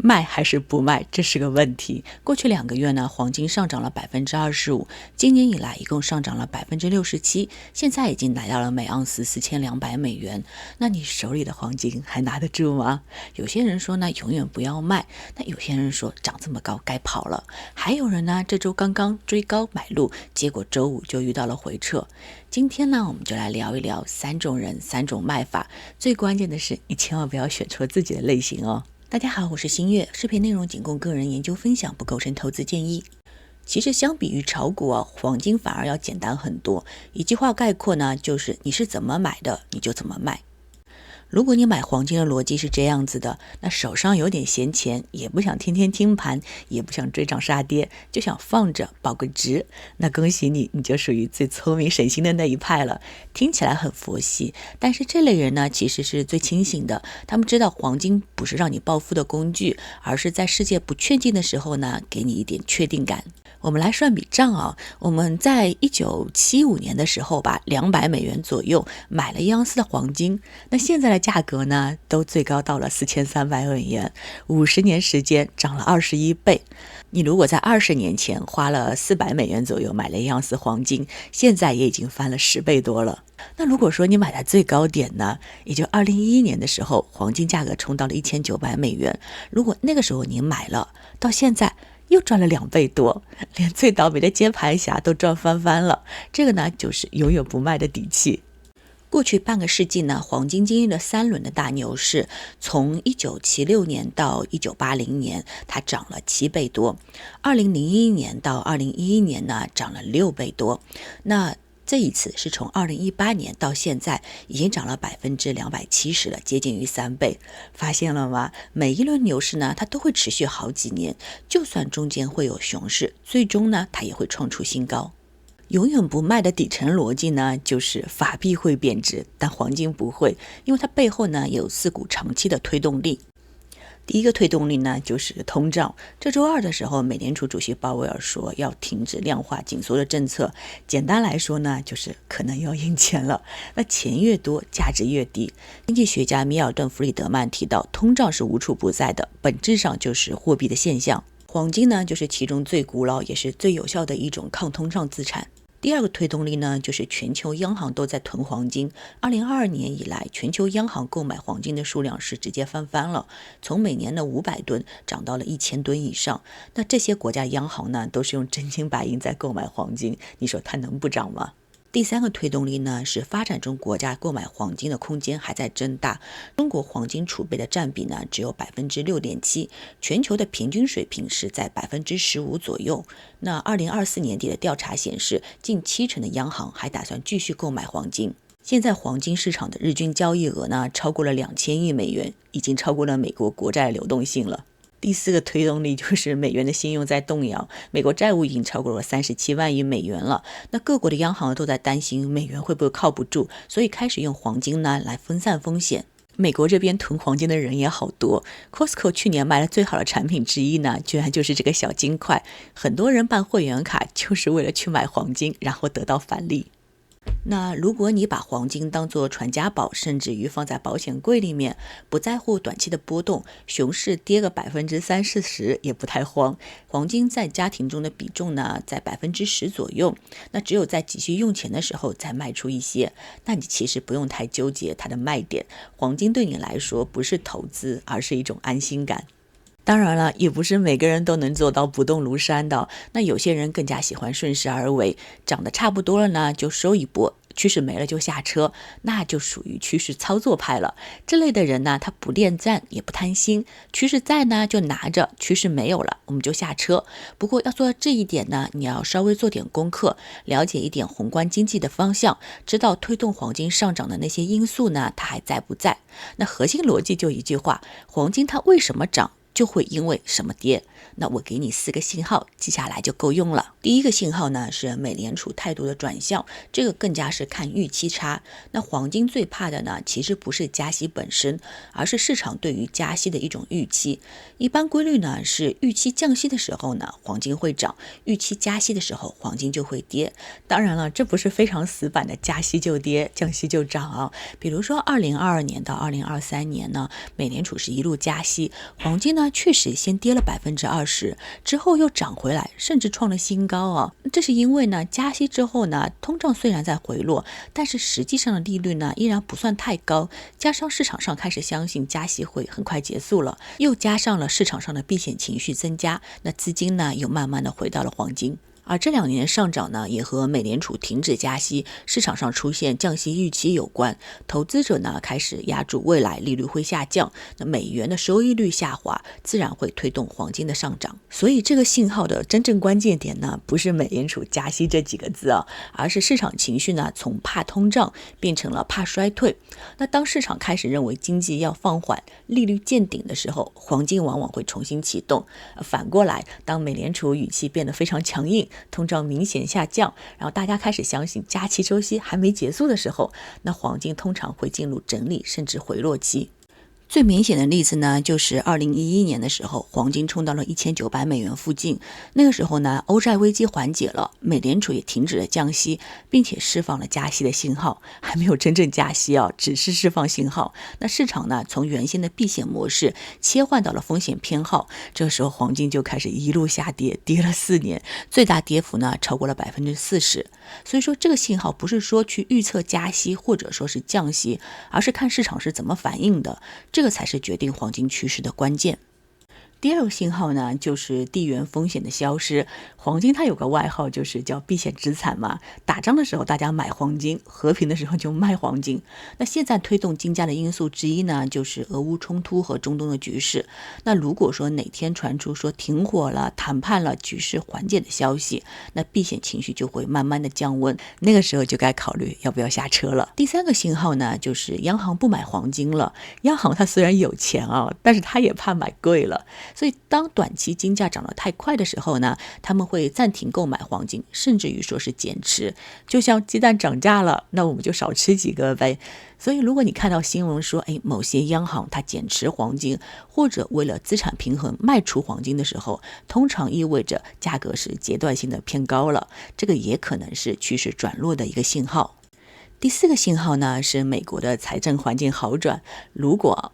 卖还是不卖，这是个问题。过去2个月呢，黄金上涨了25%，今年以来一共上涨了67%，现在已经来到了每盎司4200美元。那你手里的黄金还拿得住吗？有些人说呢，永远不要卖；那有些人说涨这么高该跑了。还有人呢，这周刚刚追高买入，结果周五就遇到了回撤。今天呢，我们就来聊一聊3种人3种卖法。最关键的是，你千万不要选错自己的类型哦。大家好，我是新月，视频内容仅供个人研究分享，不构成投资建议。其实相比于炒股黄金反而要简单很多。一句话概括呢，就是你是怎么买的，你就怎么卖。如果你买黄金的逻辑是这样子的，那手上有点闲钱，也不想天天听盘，也不想追涨杀跌，就想放着保个值，那恭喜你，你就属于最聪明省心的那一派了。听起来很佛系，但是这类人呢，其实是最清醒的。他们知道黄金不是让你暴富的工具，而是在世界不确定的时候呢，给你一点确定感。我们来算笔账我们在1975年的时候吧，200美元左右买了1盎司的黄金，那现在的价格呢，都最高到了4300美元，50年时间涨了21倍。你如果在20年前花了400美元左右买了1盎司黄金，现在也已经翻了10倍多了。那如果说你买在最高点呢，也就2011年的时候，黄金价格冲到了1900美元，如果那个时候你买了，到现在又赚了2倍多，连最倒霉的接盘侠都赚翻了。这个呢，就是永远不卖的底气。过去半个世纪呢，黄金经历了3轮的大牛市，从1976年到1980年，它涨了7倍多；2001年到2011年呢，涨了6倍多。那这一次是从2018年到现在已经涨了270%了，接近于3倍。发现了吗？每一轮牛市呢，它都会持续好几年，就算中间会有熊市，最终呢，它也会创出新高。永远不卖的底层逻辑呢，就是法币会贬值，但黄金不会，因为它背后呢有4股长期的推动力。第一个推动力呢，就是通胀。这周二的时候，美联储主席鲍威尔说要停止量化紧缩的政策。简单来说呢，就是可能要印钱了。那钱越多，价值越低。经济学家米尔顿·弗里德曼提到，通胀是无处不在的，本质上就是货币的现象。黄金呢，就是其中最古老也是最有效的一种抗通胀资产。第二个推动力呢，就是全球央行都在囤黄金。2022年以来，全球央行购买黄金的数量是直接翻了，从每年的500吨涨到了1000吨以上。那这些国家央行呢，都是用真金白银在购买黄金，你说它能不涨吗？第三个推动力呢，是发展中国家购买黄金的空间还在增大。中国黄金储备的占比呢，只有 6.7%， 全球的平均水平是在 15% 左右。那2024年底的调查显示，近70%的央行还打算继续购买黄金。现在黄金市场的日均交易额呢，超过了2000亿美元，已经超过了美国国债流动性了。第4个推动力就是美元的信用在动摇，美国债务已经超过了37万亿美元了。那各国的央行都在担心美元会不会靠不住，所以开始用黄金呢来分散风险。美国这边囤黄金的人也好多 ，Costco 去年卖的最好的产品之一呢，居然就是这个小金块。很多人办会员卡就是为了去买黄金，然后得到返利。那如果你把黄金当作传家宝，甚至于放在保险柜里面，不在乎短期的波动，熊市跌个30-40%也不太慌。黄金在家庭中的比重呢，在10%左右。那只有在急需用钱的时候再卖出一些，那你其实不用太纠结它的卖点。黄金对你来说不是投资，而是一种安心感。当然了，也不是每个人都能做到不动如山的。那有些人更加喜欢顺势而为，涨得差不多了呢，就收一波，趋势没了就下车，那就属于趋势操作派了。这类的人呢，他不恋战也不贪心，趋势在呢就拿着，趋势没有了我们就下车。不过要做到这一点呢，你要稍微做点功课，了解一点宏观经济的方向，知道推动黄金上涨的那些因素呢，它还在不在。那核心逻辑就一句话，黄金它为什么涨，就会因为什么跌。那我给你4个信号，记下来就够用了。第一个信号呢，是美联储态度的转向，这个更加是看预期差。那黄金最怕的呢，其实不是加息本身，而是市场对于加息的一种预期。一般规律呢，是预期降息的时候呢，黄金会涨；预期加息的时候，黄金就会跌。当然了，这不是非常死板的加息就跌，降息就涨比如说2022年到2023年呢，美联储是一路加息，黄金呢呢确实先跌了20%，之后又涨回来，甚至创了新高啊。这是因为呢加息之后呢，通胀虽然在回落，但是实际上的利率呢依然不算太高，加上市场上开始相信加息会很快结束了，又加上了市场上的避险情绪增加，那资金呢又慢慢的回到了黄金。而这2年的上涨呢，也和美联储停止加息、市场上出现降息预期有关。投资者呢开始押注未来利率会下降，那美元的收益率下滑，自然会推动黄金的上涨。所以这个信号的真正关键点呢，不是美联储加息这几个字啊，而是市场情绪呢从怕通胀变成了怕衰退。那当市场开始认为经济要放缓、利率见顶的时候，黄金往往会重新启动。反过来，当美联储语气变得非常强硬，通胀明显下降，然后大家开始相信加息周期还没结束的时候，那黄金通常会进入整理甚至回落期。最明显的例子呢，就是2011年的时候，黄金冲到了$1900附近。那个时候呢，欧债危机缓解了，美联储也停止了降息，并且释放了加息的信号，还没有真正加息啊，只是释放信号。那市场呢，从原先的避险模式切换到了风险偏好，这个时候黄金就开始一路下跌，跌了4年，最大跌幅呢超过了40%。所以说这个信号不是说去预测加息或者说是降息，而是看市场是怎么反应的，这个才是决定黄金趋势的关键。第二个信号呢，就是地缘风险的消失。黄金它有个外号，就是叫避险资产嘛。打仗的时候大家买黄金，和平的时候就卖黄金。那现在推动金价的因素之一呢，就是俄乌冲突和中东的局势。那如果说哪天传出说停火了、谈判了、局势缓解的消息，那避险情绪就会慢慢的降温，那个时候就该考虑要不要下车了。第三个信号呢，就是央行不买黄金了。央行它虽然有钱啊，但是它也怕买贵了。所以当短期金价涨得太快的时候呢，他们会暂停购买黄金，甚至于说是减持。就像鸡蛋涨价了，那我们就少吃几个呗。所以如果你看到新闻说某些央行它减持黄金，或者为了资产平衡卖出黄金的时候，通常意味着价格是阶段性的偏高了，这个也可能是趋势转弱的一个信号。第四个信号呢，是美国的财政环境好转。如果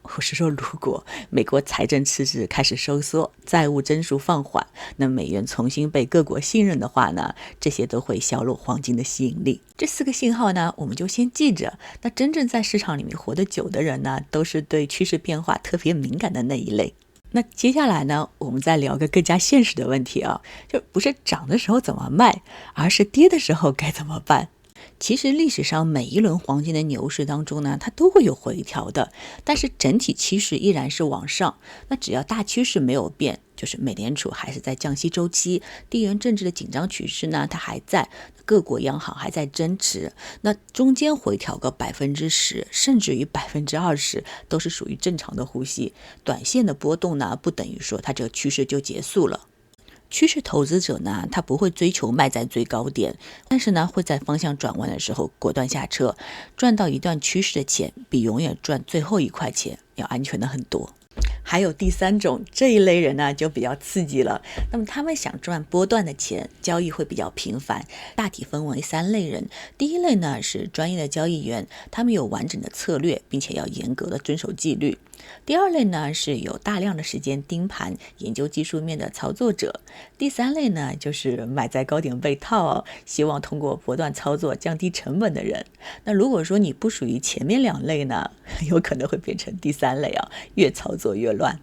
美国财政赤字开始收缩，债务增速放缓，那美元重新被各国信任的话呢，这些都会削弱黄金的吸引力。这4个信号呢，我们就先记着。那真正在市场里面活得久的人呢，都是对趋势变化特别敏感的那一类。那接下来呢，我们再聊个更加现实的问题啊，就不是涨的时候怎么卖，而是跌的时候该怎么办。其实历史上每一轮黄金的牛市当中呢，它都会有回调的，但是整体趋势依然是往上。那只要大趋势没有变，就是美联储还是在降息周期，地缘政治的紧张趋势呢它还在，各国央行还在增持，那中间回调个10%甚至于20%都是属于正常的呼吸。短线的波动呢，不等于说它这个趋势就结束了。趋势投资者呢，他不会追求卖在最高点，但是呢，会在方向转弯的时候果断下车，赚到一段趋势的钱，比永远赚最后1块钱要安全的很多。还有第3种，这一类人呢就比较刺激了。那么他们想赚波段的钱，交易会比较频繁，大体分为3类人。第一类呢是专业的交易员，他们有完整的策略，并且要严格的遵守纪律。第2类呢是有大量的时间盯盘、研究技术面的操作者。第3类呢就是买在高点被套希望通过波段操作降低成本的人。那如果说你不属于前面2类呢，有可能会变成第3类越操作越乱。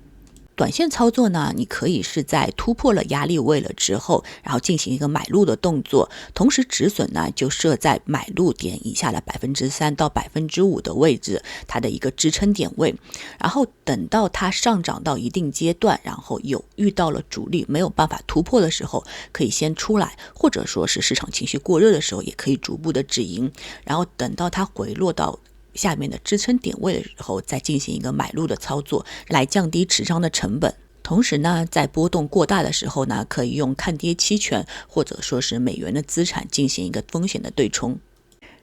短线操作呢，你可以是在突破了压力位了之后，然后进行一个买入的动作，同时止损呢就设在买入点以下的3%到5%的位置，它的一个支撑点位。然后等到它上涨到一定阶段，然后有遇到了阻力没有办法突破的时候，可以先出来，或者说是市场情绪过热的时候，也可以逐步的止盈，然后等到它回落到下面的支撑点位的时候，再进行一个买入的操作，来降低持仓的成本。同时呢，在波动过大的时候呢，可以用看跌期权或者说是美元的资产进行一个风险的对冲。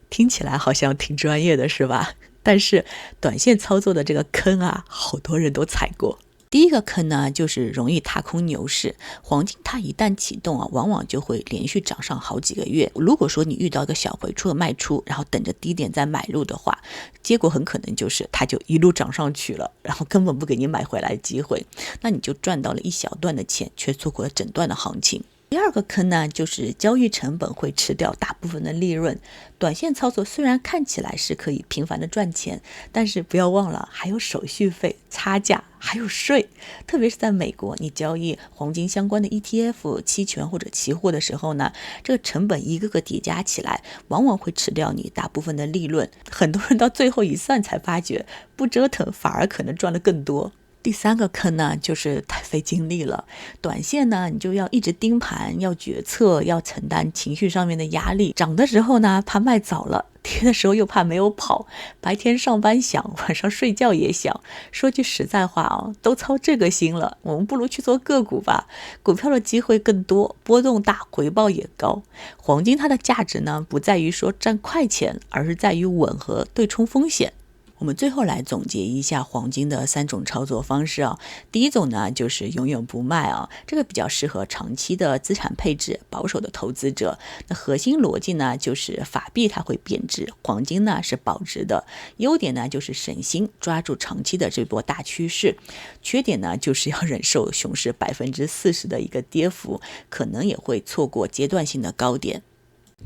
听起来好像挺专业的是吧？但是短线操作的这个坑好多人都踩过。第一个坑呢，就是容易踏空牛市。黄金它一旦启动往往就会连续涨上好几个月。如果说你遇到一个小回撤卖出，然后等着低点再买入的话，结果很可能就是它就一路涨上去了，然后根本不给你买回来的机会，那你就赚到了一小段的钱，却错过了整段的行情。第二个坑呢，就是交易成本会吃掉大部分的利润。短线操作虽然看起来是可以频繁的赚钱，但是不要忘了还有手续费、差价，还有税。特别是在美国，你交易黄金相关的 ETF、期权或者期货的时候呢，这个成本一个个叠加起来，往往会吃掉你大部分的利润。很多人到最后一算才发觉，不折腾反而可能赚得更多。第三个坑呢，就是太费精力了。短线呢，你就要一直盯盘，要决策，要承担情绪上面的压力。涨的时候呢，怕卖早了；跌的时候又怕没有跑。白天上班想，晚上睡觉也想。说句实在话都操这个心了，我们不如去做个股吧。股票的机会更多，波动大，回报也高。黄金它的价值呢，不在于说赚快钱，而是在于稳和对冲风险。我们最后来总结一下黄金的3种操作方式第一种呢，就是永远不卖这个比较适合长期的资产配置、保守的投资者。那核心逻辑呢，就是法币它会贬值，黄金呢是保值的。优点呢就是省心，抓住长期的这波大趋势。缺点呢就是要忍受熊市40%的一个跌幅，可能也会错过阶段性的高点。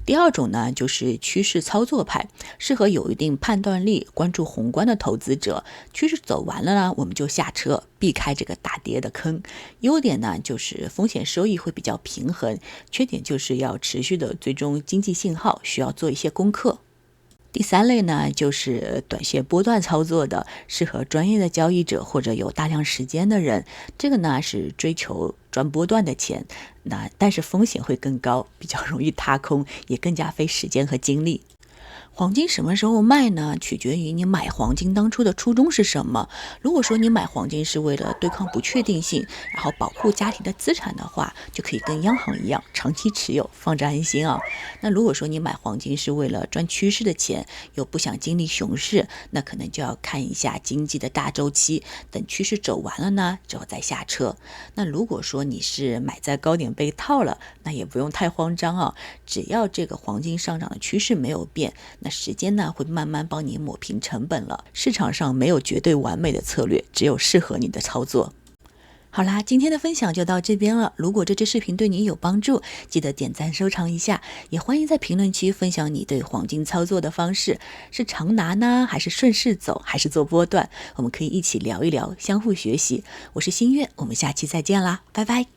第二种呢，就是趋势操作派，适合有一定判断力、关注宏观的投资者。趋势走完了呢，我们就下车，避开这个大跌的坑。优点呢，就是风险收益会比较平衡；缺点就是要持续的追踪经济信号，需要做一些功课。第三类呢，就是短线波段操作的，适合专业的交易者或者有大量时间的人。这个呢是追求赚波段的钱，但是风险会更高，比较容易踏空，也更加费时间和精力。黄金什么时候卖呢？取决于你买黄金当初的初衷是什么。如果说你买黄金是为了对抗不确定性，然后保护家庭的资产的话，就可以跟央行一样长期持有，放着安心那如果说你买黄金是为了赚趋势的钱，又不想经历熊市，那可能就要看一下经济的大周期，等趋势走完了呢，之后再下车。那如果说你是买在高点被套了，那也不用太慌张只要这个黄金上涨的趋势没有变，那时间呢会慢慢帮你抹平成本了。市场上没有绝对完美的策略，只有适合你的操作。好啦，今天的分享就到这边了。如果这支视频对你有帮助，记得点赞收藏一下，也欢迎在评论区分享你对黄金操作的方式，是长拿呢，还是顺势走，还是做波段？我们可以一起聊一聊，相互学习。我是新月，我们下期再见啦，拜拜。